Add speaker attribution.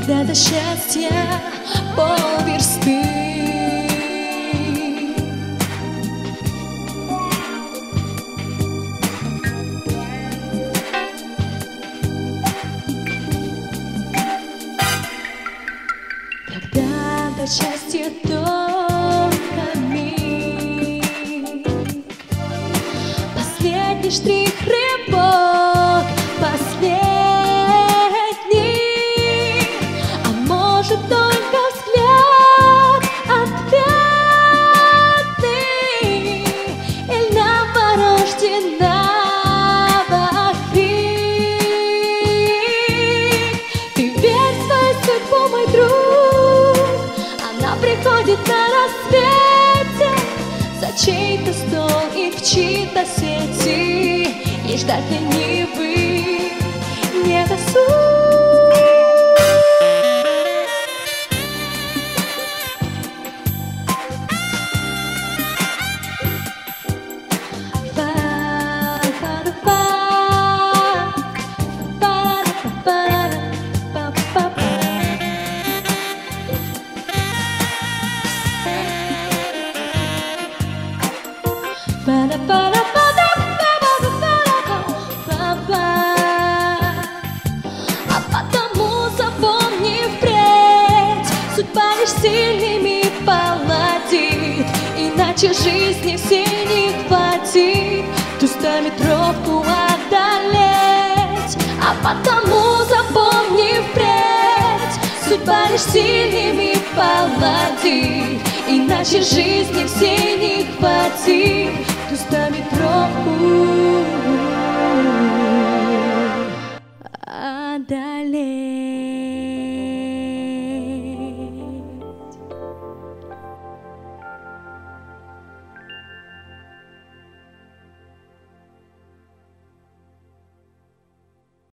Speaker 1: когда до счастья полверсты. Когда до счастья только миг, последний штрих, рывок, последний, а может только взгляд ответный или новорожденного крик. Ты верь в свою судьбу, мой друг, она приходит на рассвете за чей-то стол и в чьи-то сети, и ждать ленивый не досуг. А потому запомни впредь, судьба лишь сильными паладит, иначе жизни всей не хватит ту стометровку одолеть. А потому запомни впредь, судьба лишь сильными паладит, иначе жизни всей не хватит ту стометровку.